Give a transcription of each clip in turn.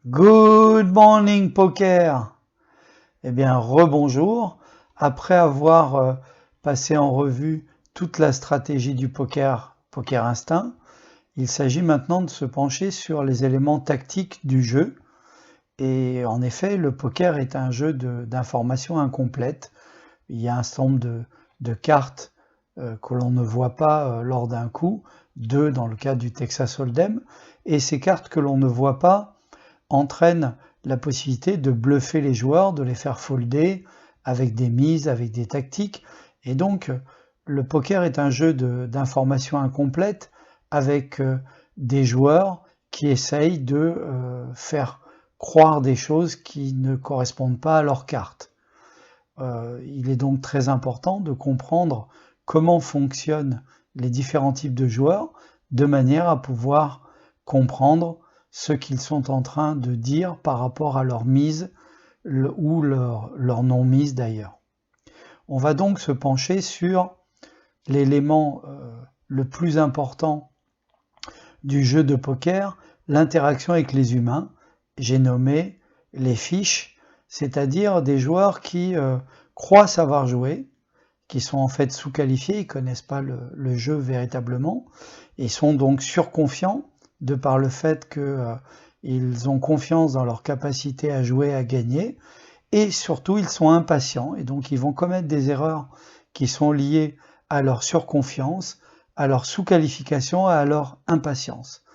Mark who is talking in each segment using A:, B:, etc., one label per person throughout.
A: Good morning poker. Eh bien, rebonjour. Après avoir passé en revue toute la stratégie du poker, Poker Instinct, il s'agit maintenant de se pencher sur les éléments tactiques du jeu. Et en effet, le poker est un jeu d'informations incomplètes. Il y a un certain nombre de cartes que l'on ne voit pas lors d'un coup, deux dans le cas du Texas Hold'em, et ces cartes que l'on ne voit pas entraîne la possibilité de bluffer les joueurs, de les faire folder avec des mises, avec des tactiques. Et donc, le poker est un jeu d'informations incomplètes avec des joueurs qui essayent de faire croire des choses qui ne correspondent pas à leur carte. Il est donc très important de comprendre comment fonctionnent les différents types de joueurs de manière à pouvoir comprendre ce qu'ils sont en train de dire par rapport à leur mise ou leur non-mise d'ailleurs. On va donc se pencher sur l'élément le plus important du jeu de poker, l'interaction avec les humains. J'ai nommé les fiches, c'est-à-dire des joueurs qui croient savoir jouer, qui sont en fait sous-qualifiés, ils ne connaissent pas le jeu véritablement, et sont donc surconfiants de par le fait qu'ils ont confiance dans leur capacité à jouer, à gagner, et surtout ils sont impatients, et donc ils vont commettre des erreurs qui sont liées à leur surconfiance, à leur sous-qualification, à leur impatience.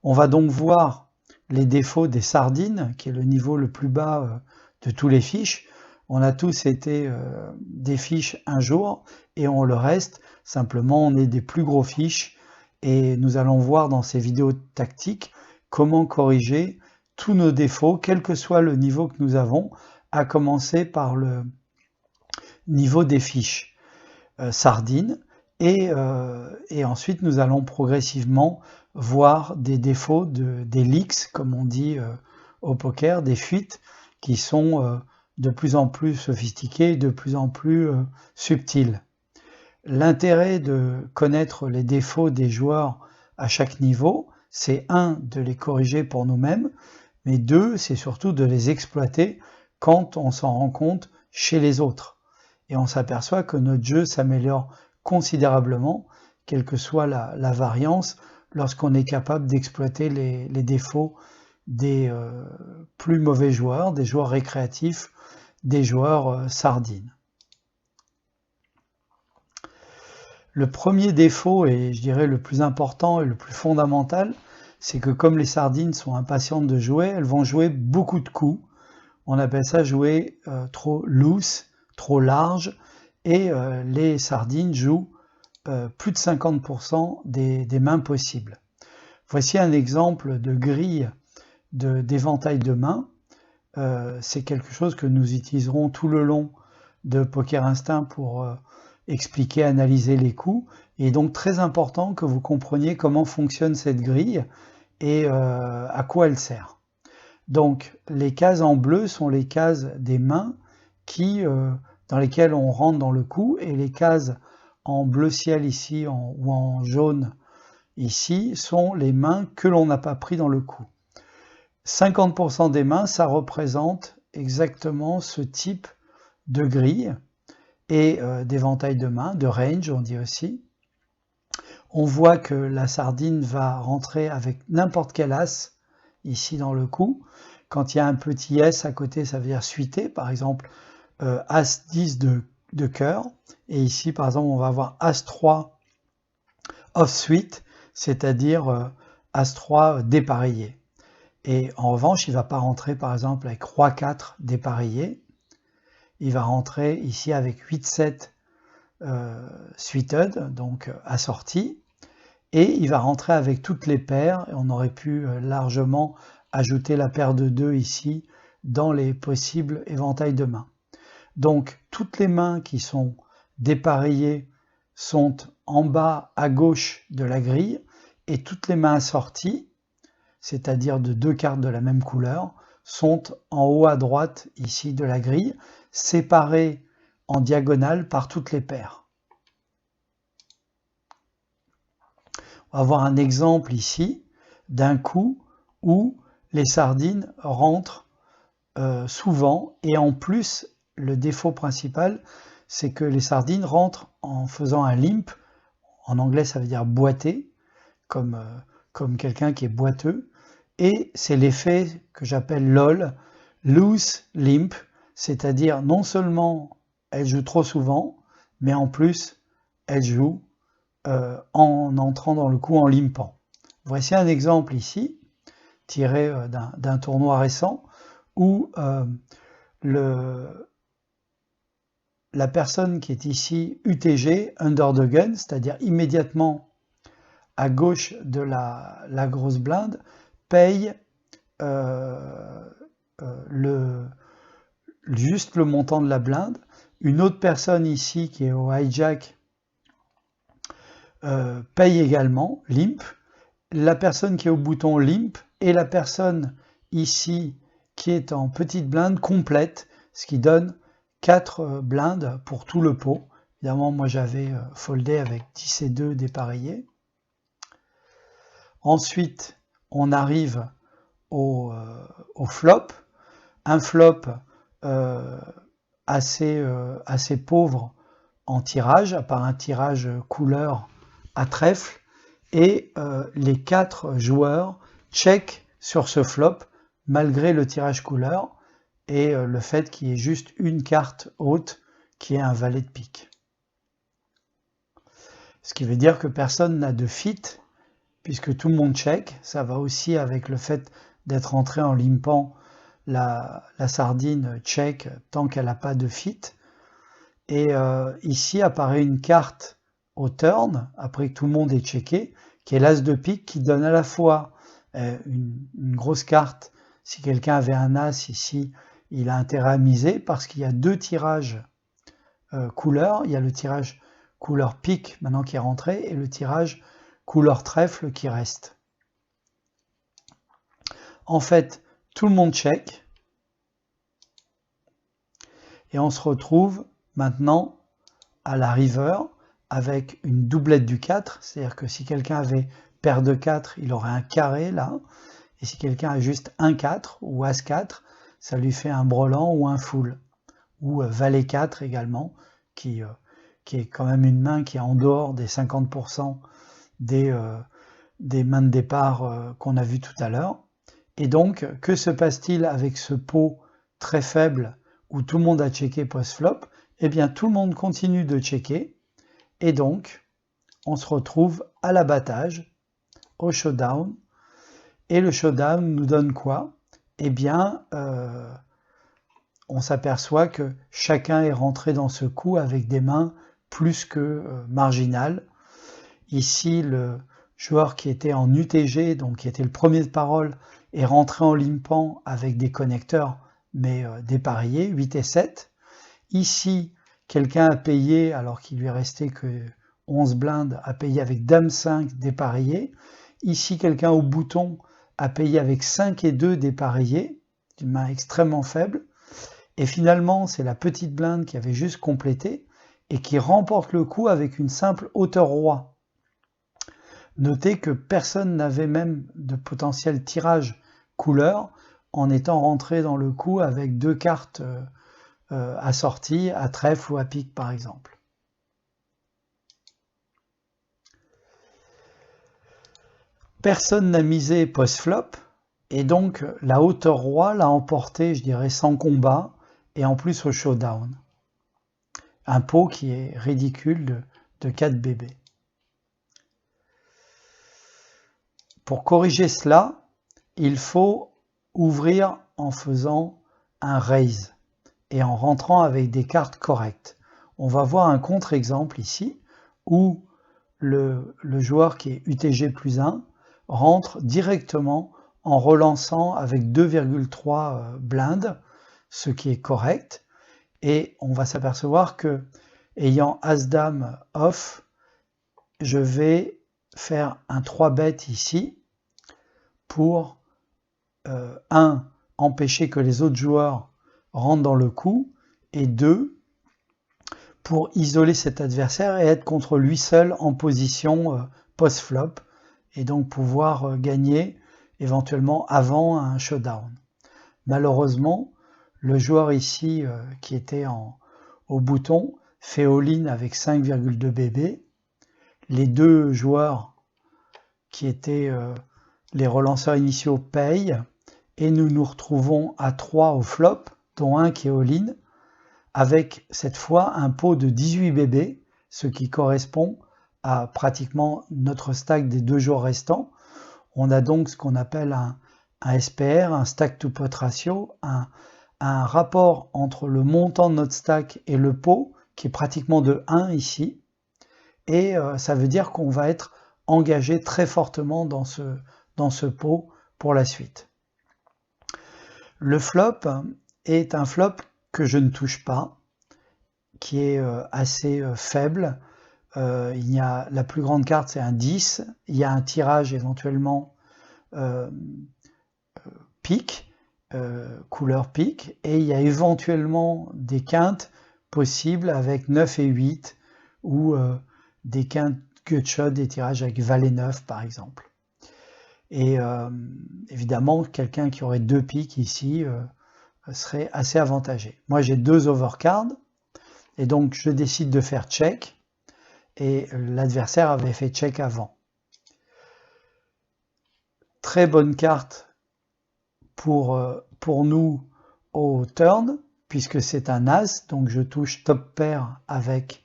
A: On va donc voir les défauts des sardines, qui est le niveau le plus bas de tous les fiches. On a tous été des fiches un jour et on le reste. Simplement, on est des plus gros fiches et nous allons voir dans ces vidéos tactiques comment corriger tous nos défauts, quel que soit le niveau que nous avons, à commencer par le niveau des fiches sardines. Et ensuite, nous allons progressivement voir des défauts, des leaks, comme on dit au poker, des fuites qui sont de plus en plus sophistiquées, de plus en plus subtiles. L'intérêt de connaître les défauts des joueurs à chaque niveau, c'est un, de les corriger pour nous-mêmes, mais deux, c'est surtout de les exploiter quand on s'en rend compte chez les autres. Et on s'aperçoit que notre jeu s'améliore considérablement, quelle que soit la variance, lorsqu'on est capable d'exploiter les défauts des plus mauvais joueurs, des joueurs récréatifs, des joueurs sardines. Le premier défaut, et je dirais le plus important et le plus fondamental, c'est que comme les sardines sont impatientes de jouer, elles vont jouer beaucoup de coups. On appelle ça jouer trop loose, trop large, et les sardines jouent plus de 50% des mains possibles. Voici un exemple de grille d'éventail de mains. C'est quelque chose que nous utiliserons tout le long de Poker Instinct pour expliquer, analyser les coups. Il est donc très important que vous compreniez comment fonctionne cette grille et à quoi elle sert. Donc les cases en bleu sont les cases des mains dans lesquelles on rentre dans le coup, et les cases en bleu ciel ici ou en jaune ici sont les mains que l'on n'a pas pris dans le coup. 50% des mains, ça représente exactement ce type de grille et d'éventail de mains, de range on dit aussi. On voit que la sardine va rentrer avec n'importe quel as ici dans le coup. Quand il y a un petit S à côté, ça veut dire suité, par exemple As 10 de cœur. Et ici, par exemple, on va avoir As 3 off suite, c'est-à-dire As 3 dépareillé. Et en revanche, il ne va pas rentrer, par exemple, avec Roi 4 dépareillé. Il va rentrer ici avec 8-7 suited, donc assorti. Et il va rentrer avec toutes les paires, et on aurait pu largement ajouter la paire de 2 ici dans les possibles éventails de mains. Donc toutes les mains qui sont dépareillées sont en bas à gauche de la grille, et toutes les mains assorties, c'est-à-dire de 2 cartes de la même couleur, sont en haut à droite ici de la grille, séparées en diagonale par toutes les paires. On va voir un exemple ici d'un coup où les sardines rentrent souvent, et en plus, le défaut principal, c'est que les sardines rentrent en faisant un limp. En anglais, ça veut dire boiter, comme quelqu'un qui est boiteux. Et c'est l'effet que j'appelle LOL, loose limp, c'est-à-dire non seulement elle joue trop souvent, mais en plus, elle joue en entrant dans le coup en limpant. Voici un exemple ici, tiré d'un tournoi récent, où la personne qui est ici UTG, under the gun, c'est-à-dire immédiatement à gauche de la grosse blinde, paye juste le montant de la blinde. Une autre personne ici qui est au hijack paye également, limp. La personne qui est au bouton limp et la personne ici qui est en petite blinde complète, ce qui donne 4 blindes pour tout le pot. Évidemment, moi j'avais foldé avec 10 et 2 dépareillés. Ensuite, on arrive au flop. Un flop assez pauvre en tirage, à part un tirage couleur à trèfle. Et les 4 joueurs check sur ce flop, malgré le tirage couleur, et le fait qu'il y ait juste une carte haute, qui est un valet de pique. Ce qui veut dire que personne n'a de fit, puisque tout le monde check. Ça va aussi avec le fait d'être entré en limpant, la sardine check tant qu'elle n'a pas de fit. Et ici apparaît une carte au turn, après que tout le monde est checké, qui est l'as de pique, qui donne à la fois une grosse carte. Si quelqu'un avait un as ici, il a intérêt à miser, parce qu'il y a 2 tirages couleur. Il y a le tirage couleur pique maintenant qui est rentré, et le tirage couleur trèfle qui reste. En fait, tout le monde check, et on se retrouve maintenant à la river avec une doublette du 4, c'est-à-dire que si quelqu'un avait paire de 4, il aurait un carré là, et si quelqu'un a juste un 4 ou as 4, ça lui fait un brelan ou un full, ou valet 4 également, qui est quand même une main qui est en dehors des 50% des mains de départ qu'on a vu tout à l'heure. Et donc, que se passe-t-il avec ce pot très faible où tout le monde a checké post-flop? Eh bien, tout le monde continue de checker, et donc, on se retrouve à l'abattage, au showdown, et le showdown nous donne quoi? Eh bien, on s'aperçoit que chacun est rentré dans ce coup avec des mains plus que marginales. Ici, le joueur qui était en UTG, donc qui était le premier de parole, est rentré en limpant avec des connecteurs, mais dépareillés, 8 et 7. Ici, quelqu'un a payé, alors qu'il lui restait que 11 blindes, a payé avec dame 5 dépareillé. Ici, quelqu'un au bouton a payé avec 5 et 2 dépareillés, une main extrêmement faible. Et finalement, c'est la petite blinde qui avait juste complété et qui remporte le coup avec une simple hauteur roi. Notez que personne n'avait même de potentiel tirage couleur en étant rentré dans le coup avec 2 cartes assorties à trèfle ou à pique par exemple. Personne n'a misé post-flop, et donc la hauteur roi l'a emporté, je dirais, sans combat, et en plus au showdown. Un pot qui est ridicule de 4 bébés. Pour corriger cela, il faut ouvrir en faisant un raise et en rentrant avec des cartes correctes. On va voir un contre-exemple ici où le joueur qui est UTG plus 1 rentre directement en relançant avec 2,3 blindes, ce qui est correct. Et on va s'apercevoir que, ayant As-Dame off, je vais faire un 3-bet ici pour 1. Empêcher que les autres joueurs rentrent dans le coup, et 2. Pour isoler cet adversaire et être contre lui seul en position post-flop, et donc pouvoir gagner éventuellement avant un showdown. Malheureusement, le joueur ici qui était au bouton fait all-in avec 5,2 BB. Les deux joueurs qui étaient les relanceurs initiaux payent et nous nous retrouvons à 3 au flop, dont un qui est all-in, avec cette fois un pot de 18 BB, ce qui correspond à pratiquement notre stack des 2 jours restants. On a donc ce qu'on appelle un SPR, un stack to pot ratio, un rapport entre le montant de notre stack et le pot, qui est pratiquement de 1 ici, et ça veut dire qu'on va être engagé très fortement dans ce pot pour la suite. Le flop est un flop que je ne touche pas, qui est assez faible. La plus grande carte, c'est un 10. Il y a un tirage éventuellement pique, couleur pique, et il y a éventuellement des quintes possibles avec 9 et 8, ou des quintes gutshot, des tirages avec valet 9 par exemple. Et évidemment, quelqu'un qui aurait 2 piques ici serait assez avantagé. Moi j'ai 2 overcards, et donc je décide de faire check, et l'adversaire avait fait check avant. Très bonne carte pour nous au turn, puisque c'est un as, donc je touche top pair avec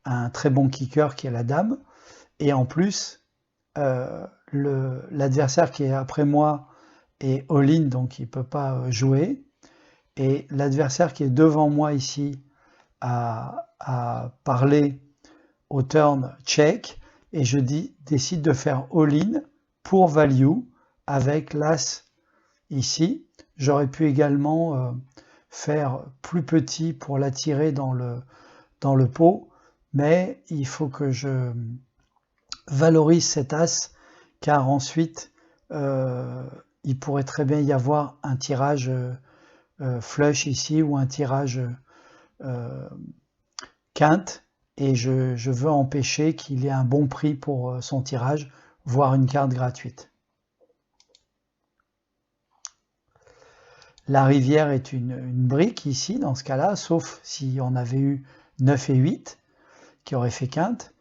A: un très bon kicker qui est la dame, et en plus l'adversaire qui est après moi est all-in, donc il ne peut pas jouer, et l'adversaire qui est devant moi ici a parlé au turn check, et je décide de faire all-in pour value avec l'as ici. J'aurais pu également faire plus petit pour l'attirer dans le pot, mais il faut que je valorise cet as, car ensuite il pourrait très bien y avoir un tirage flush ici, ou un tirage quinte, et je veux empêcher qu'il y ait un bon prix pour son tirage, voire une carte gratuite. La rivière est une brique ici, dans ce cas-là, sauf si on avait eu 9 et 8, qui aurait fait quinte.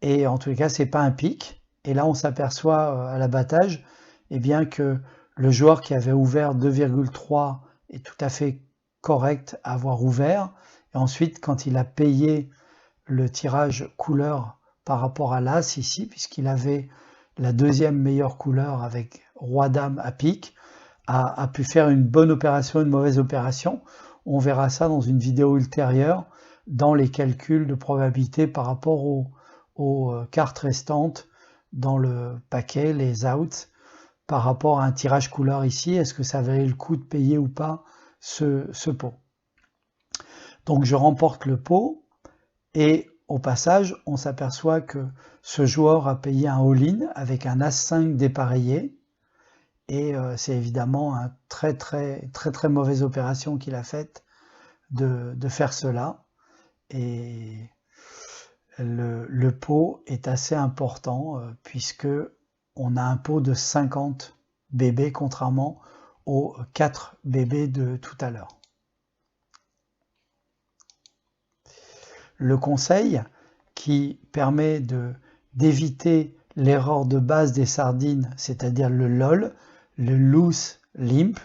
A: Et en tous les cas, c'est pas un pic. Et là, on s'aperçoit à l'abattage, eh bien, que le joueur qui avait ouvert 2,3 est tout à fait correct à avoir ouvert. Et ensuite, quand il a payé le tirage couleur par rapport à l'as ici, puisqu'il avait la deuxième meilleure couleur avec roi-dame à pique, a pu faire une bonne opération, une mauvaise opération. On verra ça dans une vidéo ultérieure, dans les calculs de probabilité par rapport aux cartes restantes dans le paquet, les outs, par rapport à un tirage couleur ici. Est-ce que ça valait le coup de payer ou pas ce pot? Donc je remporte le pot, et au passage, on s'aperçoit que ce joueur a payé un all-in avec un as-5 dépareillé, et c'est évidemment une très mauvaise opération qu'il a faite de faire cela. Et le pot est assez important, puisque on a un pot de 50 BB contrairement aux 4 BB de tout à l'heure. Le conseil qui permet d'éviter l'erreur de base des sardines, c'est-à-dire le LOL, le loose limp,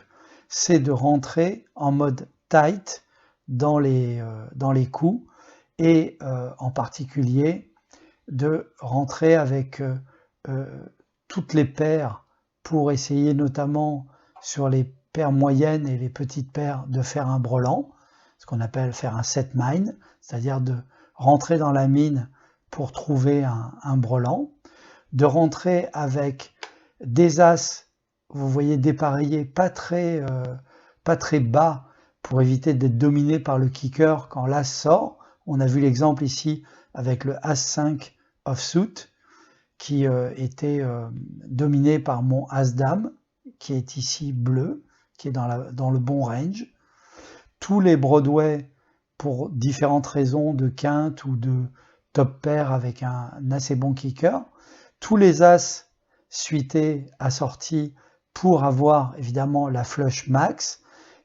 A: c'est de rentrer en mode tight dans les coups, et en particulier de rentrer avec toutes les paires, pour essayer notamment sur les paires moyennes et les petites paires de faire un brelan, ce qu'on appelle faire un set mine, c'est-à-dire de rentrer dans la mine pour trouver un brelan, de rentrer avec des as, vous voyez, dépareillés, pas très bas, pour éviter d'être dominé par le kicker quand l'as sort. On a vu l'exemple ici avec le As-5 offsuit, qui était dominé par mon As-Dame, qui est ici bleu, qui est dans le bon range. Tous les Broadway, pour différentes raisons de quinte ou de top pair avec un assez bon kicker. Tous les As suités assortis pour avoir évidemment la flush max,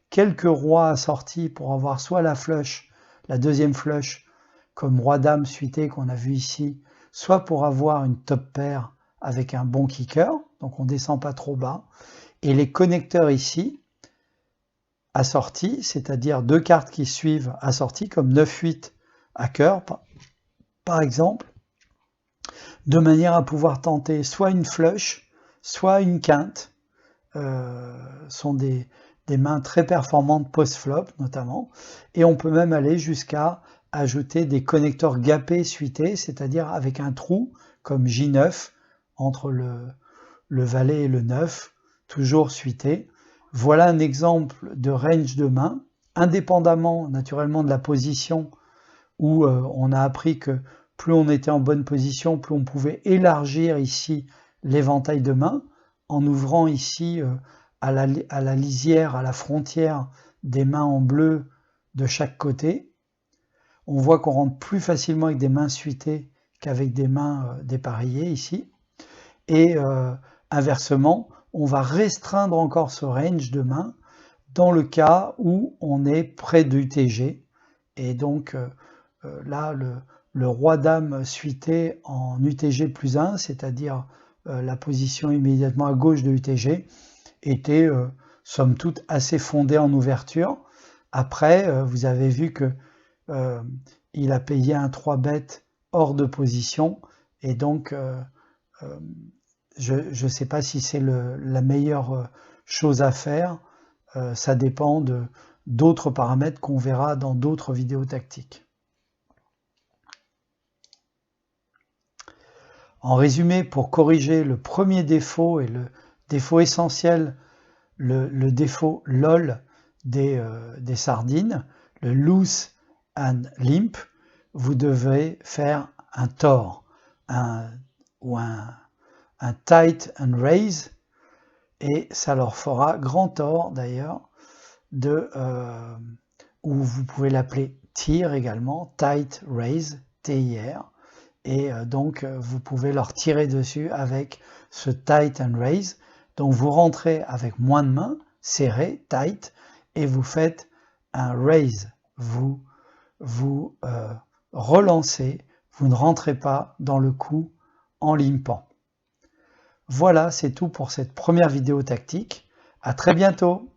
A: quelques rois assortis pour avoir soit la flush, la deuxième flush, comme roi-dame suité qu'on a vu ici, soit pour avoir une top paire avec un bon kicker, donc on descend pas trop bas, et les connecteurs ici, assortis, c'est-à-dire deux cartes qui suivent assorties, comme 9-8 à cœur, par exemple, de manière à pouvoir tenter soit une flush, soit une quinte, sont des mains très performantes post-flop notamment, et on peut même aller jusqu'à ajouter des connecteurs gapés suités, c'est-à-dire avec un trou comme J9 entre le valet et le 9, toujours suité. Voilà un exemple de range de main, indépendamment naturellement de la position où on a appris que plus on était en bonne position, plus on pouvait élargir ici l'éventail de mains, en ouvrant ici à la lisière, à la frontière des mains en bleu de chaque côté. On voit qu'on rentre plus facilement avec des mains suitées qu'avec des mains dépareillées ici. Et inversement, on va restreindre encore ce range de mains dans le cas où on est près de UTG. Et donc là, le roi-dame suité en UTG plus 1, c'est-à-dire la position immédiatement à gauche de UTG, était somme toute assez fondée en ouverture. Après, vous avez vu que il a payé un 3-bet hors de position, et donc je ne sais pas si c'est la meilleure chose à faire. Ça dépend d'autres paramètres qu'on verra dans d'autres vidéos tactiques. En résumé, pour corriger le premier défaut et le défaut essentiel, le défaut LOL des sardines, le loose and limp, vous devez faire un tort ou un tight and raise, et ça leur fera grand tort d'ailleurs, où vous pouvez l'appeler TIR également, tight raise, TIR, et donc vous pouvez leur tirer dessus avec ce tight and raise. Donc vous rentrez avec moins de mains, serré, tight, et vous faites un raise, vous relancez, vous ne rentrez pas dans le coup en limpant. Voilà, c'est tout pour cette première vidéo tactique. À très bientôt.